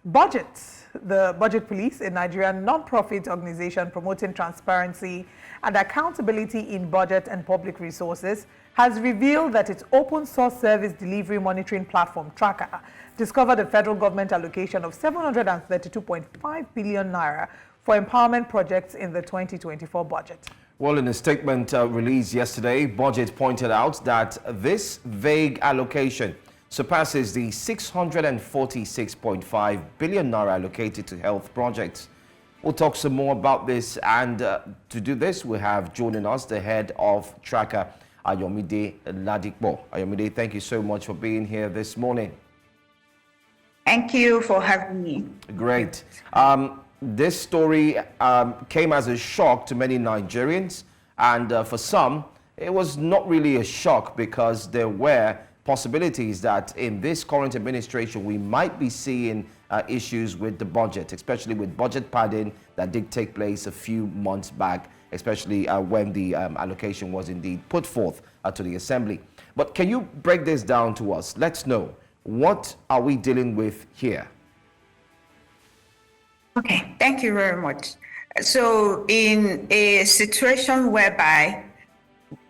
BudgIT, the Budget Police, a Nigerian non-profit organization promoting transparency and accountability in budget and public resources, has revealed that its open source service delivery monitoring platform, Tracka, discovered a federal government allocation of 732.5 billion naira for empowerment projects in the 2024 budget. Well, in a statement released yesterday, BudgIT pointed out that this vague allocation surpasses the 646.5 billion naira allocated to health projects. We'll talk some more about this, and to do this, we have joining us the head of Tracka, Ayomide Ladipo. Ayomide, thank you so much for being here this morning. Thank you for having me. Great. This story came as a shock to many Nigerians, and for some, it was not really a shock because there were possibilities that in this current administration we might be seeing issues with the budget, especially with budget padding that did take place a few months back, especially when the allocation was indeed put forth to the Assembly. But can you break this down to us? Let's know, what are we dealing with here? Okay, thank you very much. So in a situation whereby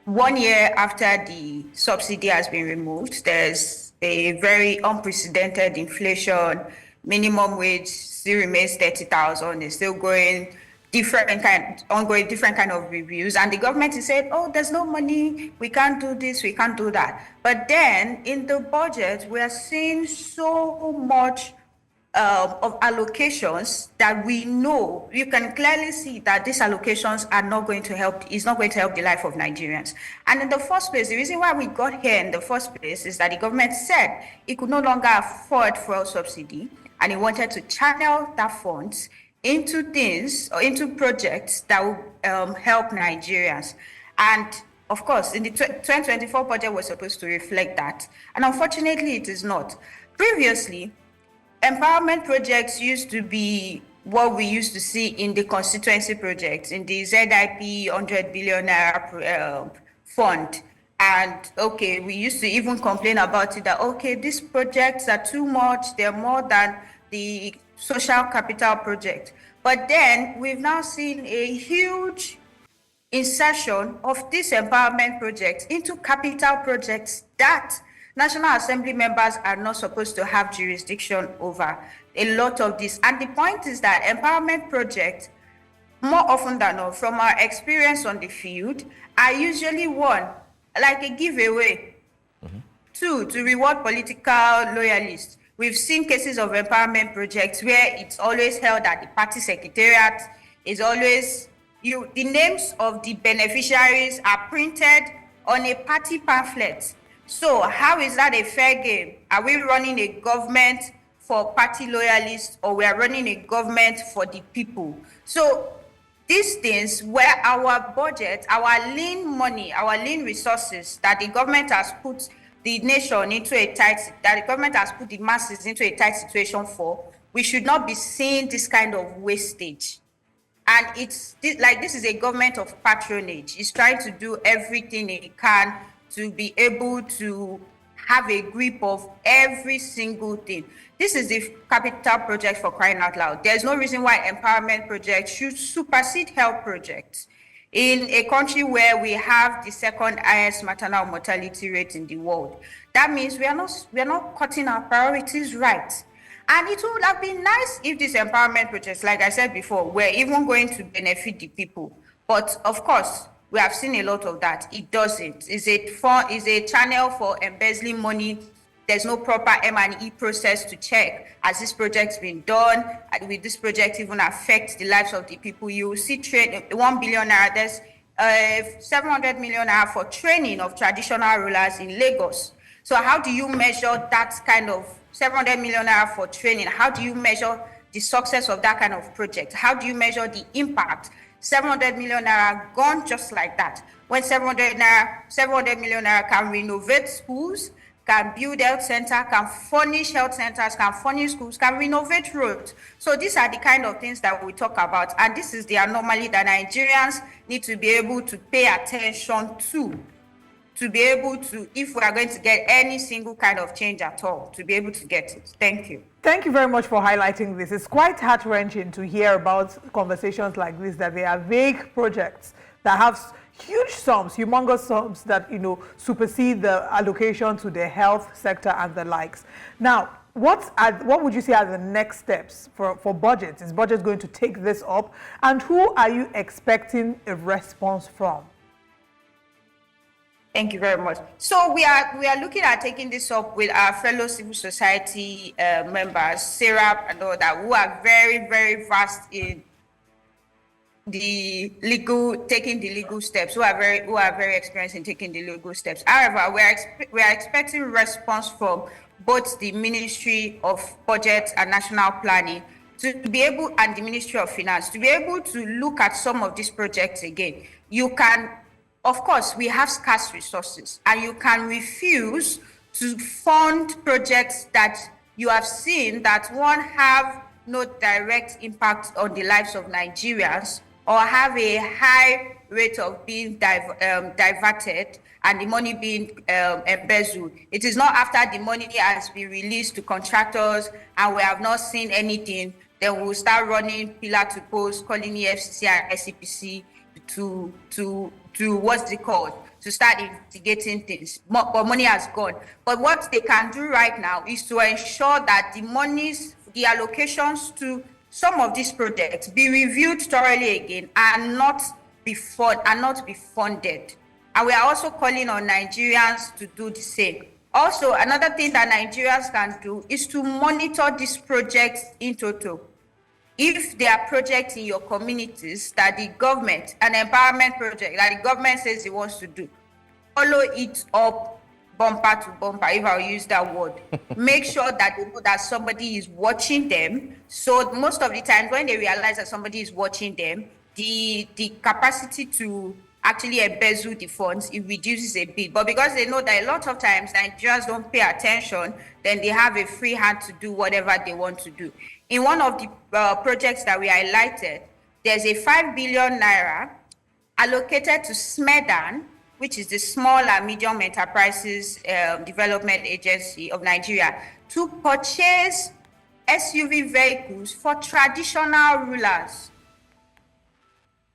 1 year after the subsidy has been removed, there's a very unprecedented inflation. Minimum wage still remains 30,000. It's still ongoing different kind of reviews. And the government is saying, oh, there's no money. We can't do this. We can't do that. But then in the budget, we are seeing so much of allocations that we know, you can clearly see that these allocations are not going to help, is not going to help the life of Nigerians. And in the first place, the reason why we got here in the first place is that the government said it could no longer afford fuel subsidy, and it wanted to channel that funds into things or into projects that will help Nigerians. And of course, in the 2024 budget was supposed to reflect that. And unfortunately, it is not. Previously, empowerment projects used to be what we used to see in the constituency projects, in the ZIP 100 billion naira fund. And okay, we used to even complain about it that, okay, these projects are too much, they're more than the social capital project. But then we've now seen a huge insertion of this empowerment project into capital projects that National Assembly members are not supposed to have jurisdiction over a lot of this. And the point is that empowerment projects, more often than not, from our experience on the field, are usually one, like a giveaway, two, to reward political loyalists. We've seen cases of empowerment projects where it's always held at the party secretariat, is always, the names of the beneficiaries are printed on a party pamphlet. So how is that a fair game? Are we running a government for party loyalists, or we are running a government for the people? So these things where our budget, our lean money, our lean resources that the government has put the nation into a tight, that the government has put the masses into a tight situation for, we should not be seeing this kind of wastage. And it's like, this is a government of patronage. It's trying to do everything it can to be able to have a grip of every single thing. This is the capital project, for crying out loud. There's no reason why empowerment projects should supersede health projects. In a country where we have the second highest maternal mortality rate in the world, that means we are not cutting our priorities right. And it would have been nice if these empowerment projects, like I said before, were even going to benefit the people. But of course, we have seen a lot of that. It doesn't. It's a channel for embezzling money. There's no proper M&E process to check. Has this project been done? Will this project even affect the lives of the people? You will see 1 billion naira. There's 700 million naira for training of traditional rulers in Lagos. So how do you measure that kind of 700 million naira for training? How do you measure the success of that kind of project? How do you measure the impact? 700 million naira gone just like that. When 700 million naira can renovate schools, can build health center, can furnish health centers, can furnish schools, can renovate roads. So these are the kind of things that we talk about. And this is the anomaly that Nigerians need to be able to pay attention to be able to, if we are going to get any single kind of change at all, to be able to get it. Thank you. Thank you very much for highlighting this. It's quite heart-wrenching to hear about conversations like this, that they are vague projects that have huge sums, humongous sums that, supersede the allocation to the health sector and the likes. Now, what would you say are the next steps for budget? Is budget going to take this up? And who are you expecting a response from? Thank you very much. So we are looking at taking this up with our fellow civil society members, Sarah and all that, who are very, very vast in taking the legal steps, who are very experienced in taking the legal steps. However, we are expecting response from both the Ministry of Budget and National Planning to be able, and the Ministry of Finance, to be able to look at some of these projects again. Of course, we have scarce resources, and you can refuse to fund projects that you have seen that, one, have no direct impact on the lives of Nigerians, or have a high rate of being diverted and the money being embezzled. It is not after the money has been released to contractors and we have not seen anything, then we'll start running pillar to post, calling EFCC and SCPC to what's it called, to start investigating things. But money has gone. But what they can do right now is to ensure that the allocations to some of these projects be reviewed thoroughly again and not be funded. And we are also calling on Nigerians to do the same. Also, another thing that Nigerians can do is to monitor these projects in total. If there are projects in your communities that the government, an empowerment project that the government says it wants to do, follow it up bumper to bumper, if I'll use that word. Make sure that they know that somebody is watching them. So most of the times when they realize that somebody is watching them, the capacity to actually embezzle the funds, it reduces a bit. But because they know that a lot of times Nigerians don't pay attention, then they have a free hand to do whatever they want to do. In one of the projects that we highlighted, there's a 5 billion naira allocated to SMEDAN, which is the Small and Medium Enterprises Development Agency of Nigeria, to purchase SUV vehicles for traditional rulers.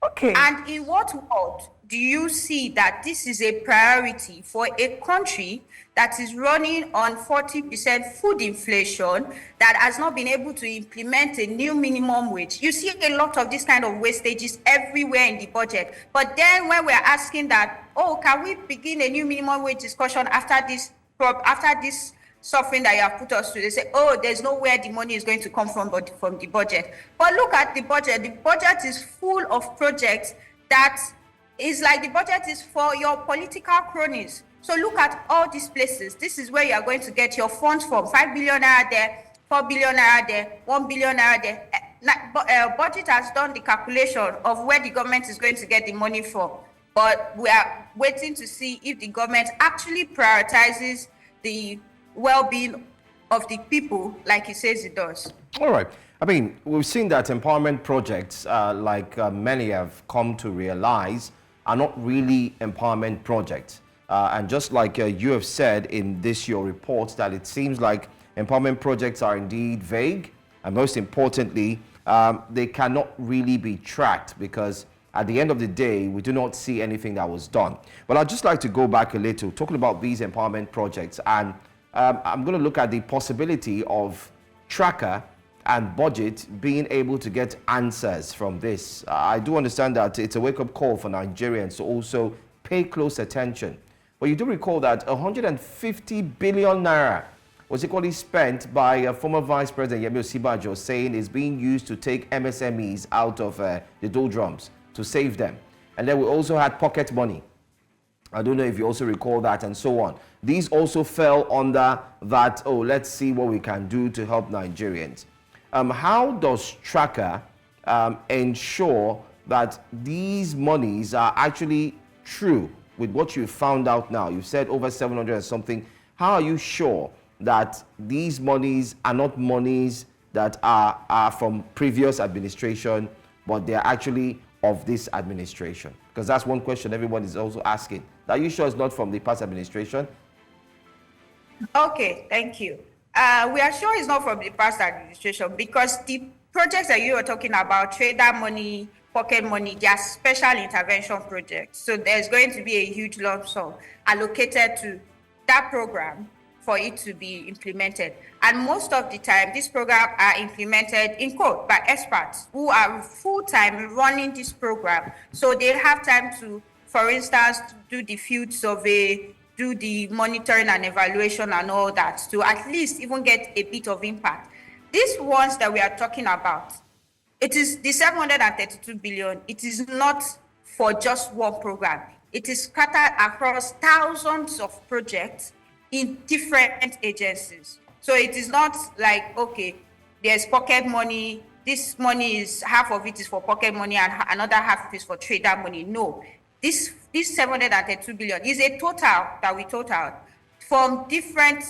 Okay. And in what world do you see that this is a priority for a country that is running on 40% food inflation, that has not been able to implement a new minimum wage? You see a lot of this kind of wastages everywhere in the budget. But then when we're asking that, can we begin a new minimum wage discussion after this suffering that you have put us through, they say, there's nowhere the money is going to come from the budget. But look at the budget. The budget is full of projects that is like the budget is for your political cronies. So look at all these places. This is where you are going to get your funds from. 5 billion naira there, 4 billion naira there, 1 billion naira there. Budget has done the calculation of where the government is going to get the money from. But we are waiting to see if the government actually prioritizes the well-being of the people like it says it does. All right. I mean, we've seen that empowerment projects, like many have come to realize, are not really empowerment projects. And just like you have said in your report, that it seems like empowerment projects are indeed vague, and most importantly, they cannot really be tracked, because at the end of the day, we do not see anything that was done. But I'd just like to go back a little, talking about these empowerment projects, and I'm going to look at the possibility of Tracka and BudgIT being able to get answers from this. I do understand that it's a wake-up call for Nigerians to also pay close attention. But you do recall that 150 billion naira was equally spent by former Vice President Yemi Osinbajo, saying is being used to take MSMEs out of the doldrums to save them. And then we also had pocket money. I don't know if you also recall that, and so on. These also fell under that, let's see what we can do to help Nigerians. How does Tracka ensure that these monies are actually true with what you found out now? You've said over 700 and something. How are you sure that these monies are not monies that are from previous administration, but they're actually of this administration? Because that's one question everyone is also asking. Are you sure it's not from the past administration? Okay, thank you. We are sure it's not from the past administration, because the projects that you were talking about, trader money, pocket money, they are special intervention projects. So there's going to be a huge lump sum allocated to that program for it to be implemented. And most of the time, these programs are implemented in quote by experts who are full-time running this program. So they have time to, for instance, do the field survey, do the monitoring and evaluation and all that, to at least even get a bit of impact. These ones that we are talking about, it is the 732 billion. It is not for just one program. It is scattered across thousands of projects in different agencies. So it is not like, okay, there's pocket money, this money is, half of it is for pocket money and another half is for trader money. No, this 732 billion is a total that we totaled from different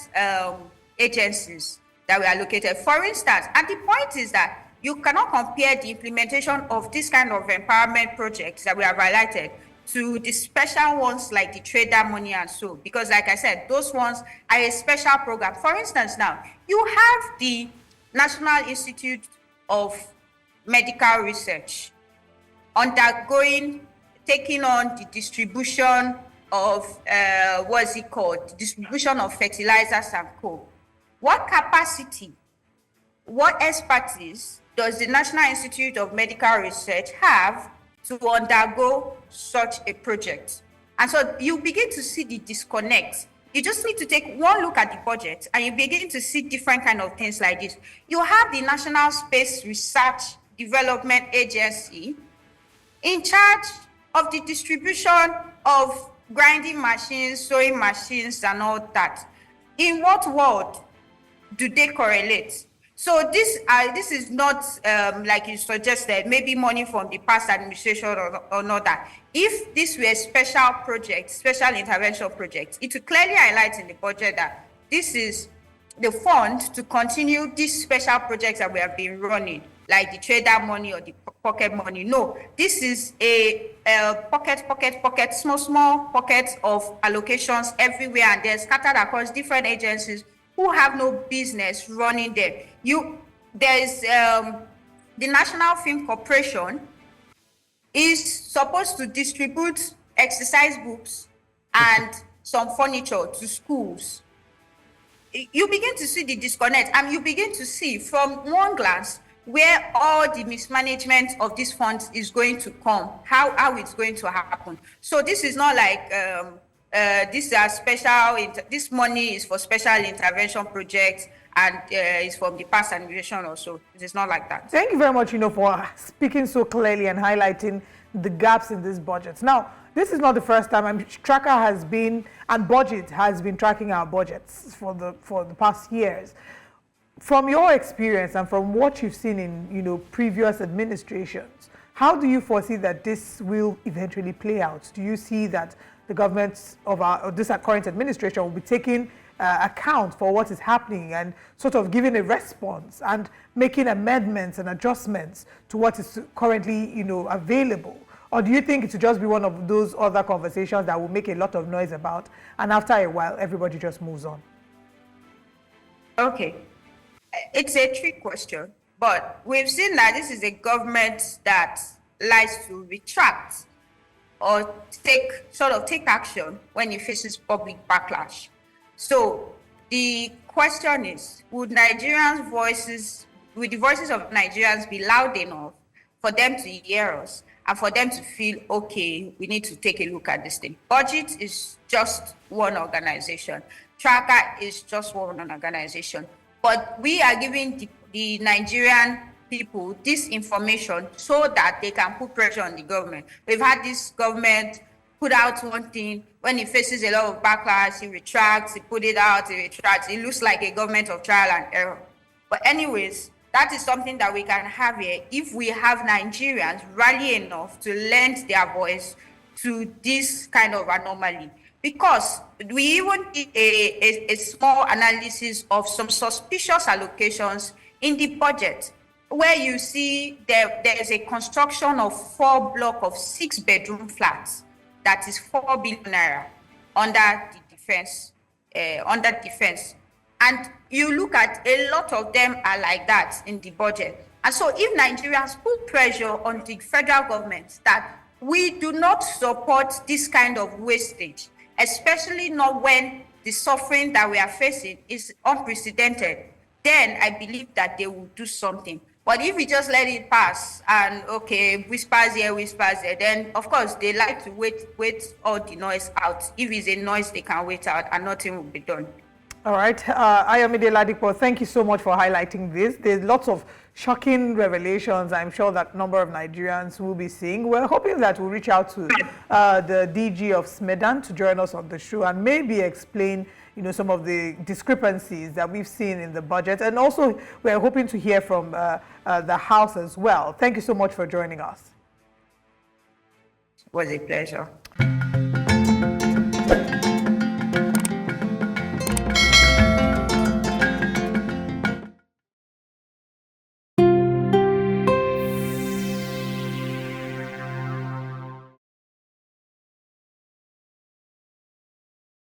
agencies that were allocated. For instance, and the point is that you cannot compare the implementation of this kind of empowerment projects that we have highlighted to the special ones like the trader money and so, because like I said, those ones are a special program. For instance, now you have the National Institute of Medical Research taking on the distribution of what's it called, distribution of fertilizers and co. What capacity, what expertise does the National Institute of Medical Research have to undergo such a project? And so you begin to see the disconnect. You just need to take one look at the budget and you begin to see different kind of things like this. You have the National Space Research Development Agency in charge of the distribution of grinding machines, sewing machines, and all that. In what world do they correlate? So this is not like you suggested, maybe money from the past administration or not that. If this were special projects, special intervention projects, it would clearly highlight in the budget that this is the fund to continue these special projects that we have been running, like the trader money or the pocket money. No, this is a pocket, small pockets of allocations everywhere, and they're scattered across different agencies who have no business running them. There's the National Film Corporation is supposed to distribute exercise books and some furniture to schools. You begin to see the disconnect, and you begin to see from one glance where all the mismanagement of these funds is going to come, how it's going to happen. So this is not like this money is for special intervention projects and is from the past administration also. It is not like that. Thank you very much, for speaking so clearly and highlighting the gaps in this budget. Now, this is not the first time. Tracka has been, and BudgIT has been tracking our budgets for the past years. From your experience and from what you've seen in previous administrations, how do you foresee that this will eventually play out? Do you see that the government of this current administration will be taking account for what is happening and sort of giving a response and making amendments and adjustments to what is currently available? Or do you think it will just be one of those other conversations that will make a lot of noise about, and after a while everybody just moves on? Okay, it's a trick question, but we've seen that this is a government that likes to retract or take action when it faces public backlash. So the question is, would the voices of Nigerians be loud enough for them to hear us and for them to feel, okay, we need to take a look at this thing? BudgIT is just one organization. Tracka is just one organization. But we are giving the Nigerian people this information so that they can put pressure on the government. We've had this government put out one thing, when it faces a lot of backlash, it retracts, it put it out, it retracts. It looks like a government of trial and error. But anyways, that is something that we can have here if we have Nigerians rally enough to lend their voice to this kind of anomaly. Because we even did a small analysis of some suspicious allocations in the budget, where you see there is a construction of 4 blocks of 6-bedroom flats that is 4 billion naira under the defense. And you look at a lot of them are like that in the budget. And so if Nigerians put pressure on the federal government that we do not support this kind of wastage, especially not when the suffering that we are facing is unprecedented, then I believe that they will do something. But if we just let it pass and, okay, whispers here, whispers there, then of course they like to wait all the noise out. If it's a noise, they can wait out and nothing will be done. All right. Ayomide Ladipo, thank you so much for highlighting this. There's lots of shocking revelations I'm sure that a number of Nigerians will be seeing. We're hoping that we'll reach out to the DG of SMEDAN to join us on the show and maybe explain some of the discrepancies that we've seen in the budget. And also, we're hoping to hear from the House as well. Thank you so much for joining us. It was a pleasure.